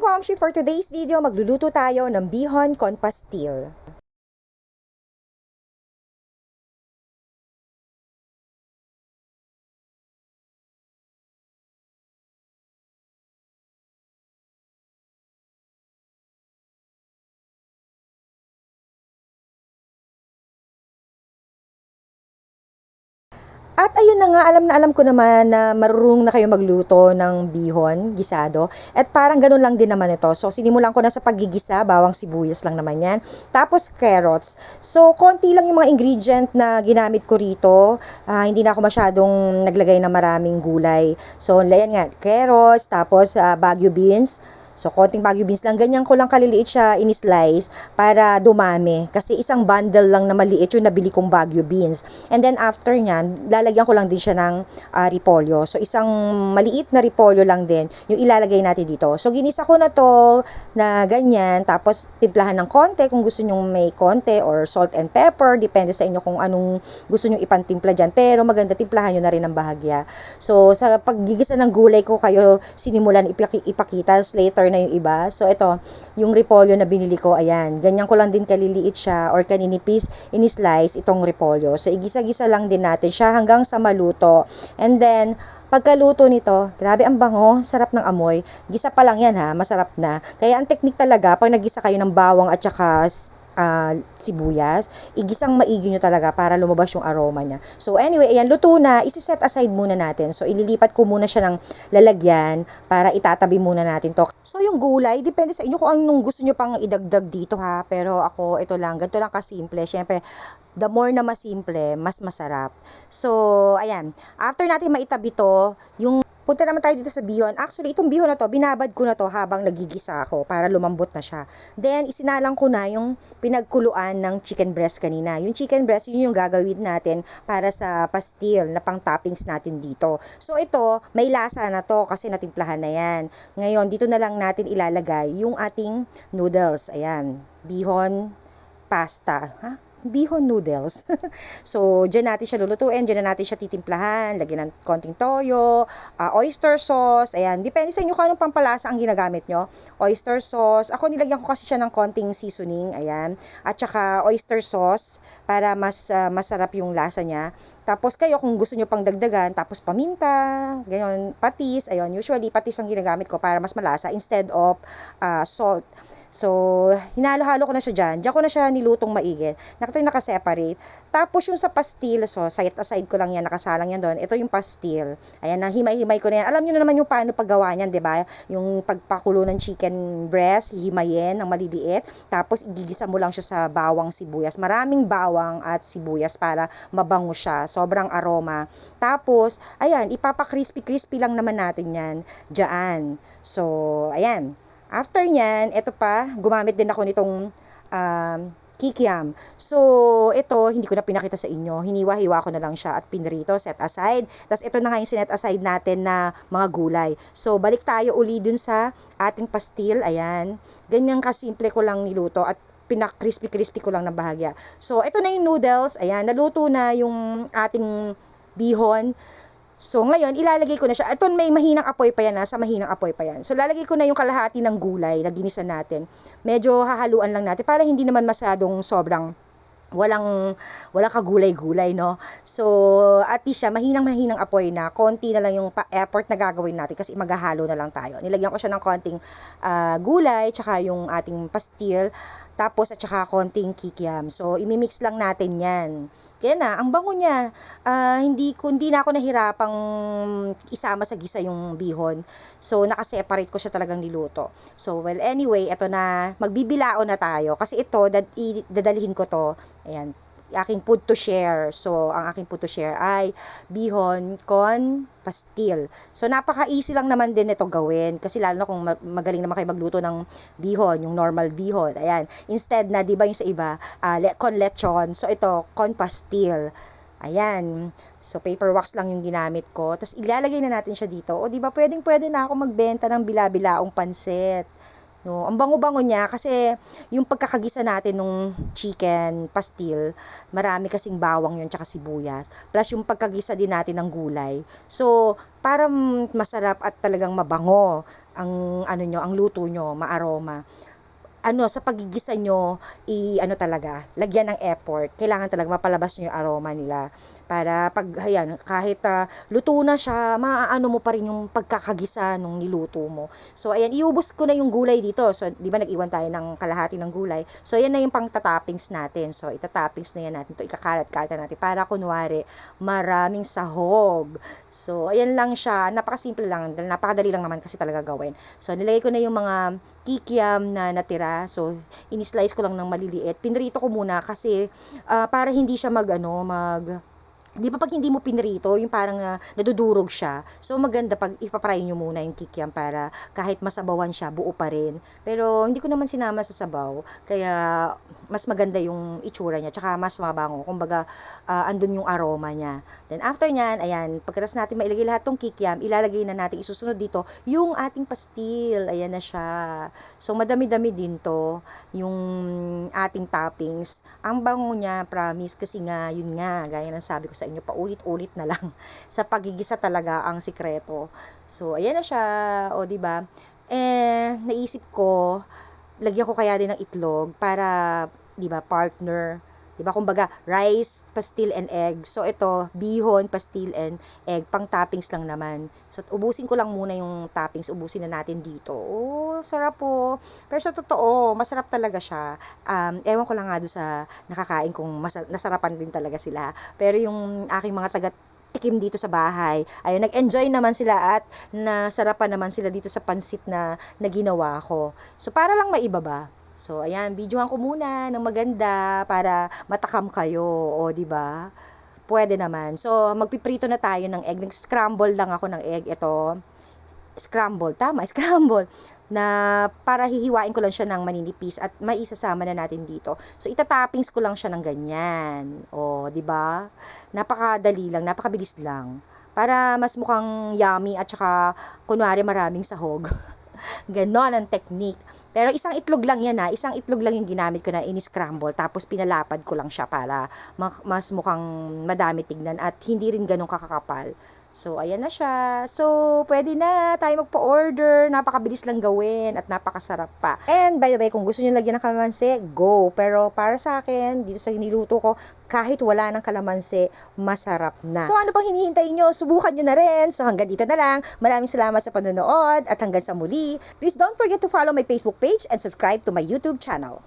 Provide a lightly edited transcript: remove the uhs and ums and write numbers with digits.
Kamshi, for today's video, magluluto tayo ng bihon con pastil. At ayun na nga, alam na alam ko naman na marunong na kayo magluto ng bihon, gisado. At parang ganun lang din naman ito. So, sinimulan ko na sa paggigisa, bawang sibuyas lang naman yan. Tapos, carrots. So, konti lang yung mga ingredient na ginamit ko rito. Hindi na ako masyadong naglagay ng maraming gulay. So, ayan nga, carrots, tapos Baguio beans. So, konting Baguio beans lang. Ganyan ko lang kaliliit siya in-slice para dumami. Kasi isang bundle lang na maliit yung nabili kong Baguio beans. And then after nyan, lalagyan ko lang din siya ng repolyo. So, isang maliit na repolyo lang din yung ilalagay natin dito. So, ginisa ko na to na ganyan. Tapos, timplahan ng konti kung gusto nyo may konti or salt and pepper. Depende sa inyo kung anong gusto nyo ipantimpla dyan. Pero maganda, timplahan nyo na rin ng bahagya. So, sa paggigisa ng gulay ko kayo sinimulan ipakita. Later na yung iba. So, ito, yung repolyo na binili ko, ayan. Ganyan ko lang din kaliliit siya or kaninipis, in-slice itong repolyo. So, igisa-gisa lang din natin siya hanggang sa maluto. And then, pagkaluto nito, grabe ang bango, sarap ng amoy. Gisa pa lang yan ha, masarap na. Kaya ang technique talaga, pag nagisa kayo ng bawang at saka sibuyas, igisang maigi nyo talaga para lumabas yung aroma niya. So anyway, ayan, luto na, isi-set aside muna natin. So ililipat ko muna siya ng lalagyan para itatabi muna natin to. So yung gulay, depende sa inyo kung anong gusto nyo pang idagdag dito ha. Pero ako, ito lang, ganito lang kasimple. Siyempre, the more na masimple, mas masarap. So, ayan, after natin maitabi to, yung punta naman tayo dito sa bihon. Actually, itong bihon na to, binabad ko na to habang nagigisa ako para lumambot na siya. Then, isinalang ko na yung pinagkuluan ng chicken breast kanina. Yung chicken breast, yun yung gagawin natin para sa pastil na pang toppings natin dito. So, ito, may lasa na to kasi natimplahan na yan. Ngayon, dito na lang natin ilalagay yung ating noodles. Ayan, bihon pasta. Ha? Bihon noodles. So, dyan natin siya lulutuin, dyan na natin siya titimplahan, lagyan ng konting toyo, oyster sauce, ayan, depende sa inyo kung anong pampalasa ang ginagamit nyo. Oyster sauce, ako nilagyan ko kasi siya ng konting seasoning, ayan, at saka oyster sauce, para mas masarap yung lasa niya. Tapos kayo, kung gusto nyo pang dagdagan, tapos paminta, ganyan, patis, ayun, usually patis ang ginagamit ko para mas malasa instead of salt. So, hinalo-halo ko na siya dyan. Diyan ko na siya nilutong maigi. Naka-separate. Tapos yung sa pastil, so, side aside ko lang yan, nakasalang yan doon. Ito yung pastil. Ayan, himay-himay ko na yan. Alam niyo na naman yung paano paggawa niyan, 'di ba? Yung pagpakulo ng chicken breast, hihimayin ng maliliit. Tapos, igigisa mo lang siya sa bawang sibuyas. Maraming bawang at sibuyas para mabango siya. Sobrang aroma. Tapos, ayan, ipapa-crispy-crispy lang naman natin yan. Diyan. So, ayan. After nyan, ito pa, gumamit din ako nitong kikiam. So, ito, hindi ko na pinakita sa inyo. Hiniwa-hiwa ko na lang siya at pinrito, set aside. Tapos, ito na nga yung sinet aside natin na mga gulay. So, balik tayo uli dun sa ating pastil. Ayan. Ganyan kasimple ko lang niluto at pinak-crispy-crispy ko lang na bahagya. So, ito na yung noodles. Ayan, naluto na yung ating bihon. So, ngayon, ilalagay ko na siya. Ito, may mahinang apoy pa yan, nasa mahinang apoy pa yan. So, lalagay ko na yung kalahati ng gulay na ginisa natin. Medyo hahaluan lang natin para hindi naman masyadong sobrang walang kagulay-gulay, no? So, at least siya, mahinang apoy na, konti na lang yung effort na gagawin natin kasi maghahalo na lang tayo. Nilagyan ko siya ng konting gulay, tsaka yung ating pastil, tapos at saka konting kikiam. So, imimix lang natin yan. Kaya na, ang bango niya. Hindi na ako nahirapang isama sa gisa yung bihon. So, nakaseparate ko siya talagang niluto. So, well, anyway, ito na, magbibilao na tayo. Kasi ito, dadalhin ko to. Ayan, aking food to share. So, ang aking food to share ay bihon con pastil. So, napaka-easy lang naman din ito gawin. Kasi lalo na kung magaling naman kayo magluto ng bihon, yung normal bihon. Ayan. Instead na, di ba yung sa iba, con lechon. So, ito, con pastil. Ayan. So, paper wax lang yung ginamit ko. Tapos, ilalagay na natin siya dito. O, di ba, pwede na ako magbenta ng bila-bilaong pansit. No, ang bango-bango niya kasi yung pagkakagisa natin nung chicken pastil, marami kasing bawang yun tsaka sibuyas. Plus yung pagkagisa din natin ng gulay. So, para masarap at talagang mabango ang ano nyo, ang luto nyo, maaroma. Sa pagigisa nyo, talaga, lagyan ng effort. Kailangan talaga mapalabas nyo yung aroma nila. Para pag, ayan, kahit luto na siya, maaano mo pa rin yung pagkakagisa nung niluto mo. So, ayan, iubos ko na yung gulay dito. So, di ba nag-iwan tayo ng kalahati ng gulay? So, ayan na yung pang tatoppings natin. So, itatoppings na yan natin. Ito, ikakalat-kalat na natin. Para kunwari, maraming sahog. So, ayan lang siya. Napakasimple lang. Napakadali lang naman kasi talaga gawin. So, nilagay ko na yung mga kikiam na natira. So, in-slice ko lang ng maliliit. Pinrito ko muna kasi para hindi siya di ba pag hindi mo pinrito, yung parang nadudurog siya. So, maganda pag ipapry nyo muna yung kikiam para kahit masabawan siya, buo pa rin. Pero, hindi ko naman sinama sa sabaw. Kaya, mas maganda yung itsura niya. Tsaka, mas mabango. Kumbaga, andun yung aroma niya. Then, after nyan, ayan, pagkatapos natin mailagay lahat tong kikiam, ilalagay na natin, isusunod dito, yung ating pastil. Ayan na siya. So, madami-dami din to, yung ating toppings. Ang bango niya, promise, kasi nga, yun nga, gaya ng sabi ko sa inyo, paulit-ulit na lang. Sa pagigisa talaga ang sikreto. So, ayan na siya. O, diba? Naisip ko, lagyan ko kaya din ng itlog para, diba, partner. Diba, kumbaga, rice, pastil, and egg. So, ito, bihon, pastil, and egg. Pang toppings lang naman. So, ubusin ko lang muna yung toppings. Ubusin na natin dito. Oh, sarap po. Pero sa totoo, masarap talaga siya. Ewan ko lang nga doon sa nakakain kung nasarapan din talaga sila. Pero yung aking mga tikim dito sa bahay, ayun, nag-enjoy naman sila at nasarapan naman sila dito sa pansit na ginawa ko. So, para lang maiba ba? So, ayan, videohan ko muna ng maganda para matakam kayo, o, di ba? Pwede naman. So, magpiprito na tayo ng egg. Nag-scramble lang ako ng egg. Ito, scramble, tama, scramble. Na para hihiwain ko lang siya ng maninipis at may isasama na natin dito. So, itatoppings ko lang siya ng ganyan. O, di ba? Napakadali lang, napakabilis lang. Para mas mukhang yummy at saka, kunwari, maraming sahog. Ganon ang technique. Pero isang itlog lang yan isang itlog lang yung ginamit ko na in-scramble, tapos pinalapad ko lang siya para mas mukhang madami tignan at hindi rin ganun kakakapal. So, ayan na siya. So, pwede na tayo magpa-order. Napakabilis lang gawin at napakasarap pa. And, by the way, kung gusto nyo lagyan ng kalamansi, go. Pero, para sa akin, dito sa niluto ko, kahit wala ng kalamansi, masarap na. So, ano pang hinihintay nyo? Subukan nyo na rin. So, hanggang dito na lang. Maraming salamat sa panonood at hanggang sa muli. Please don't forget to follow my Facebook page and subscribe to my YouTube channel.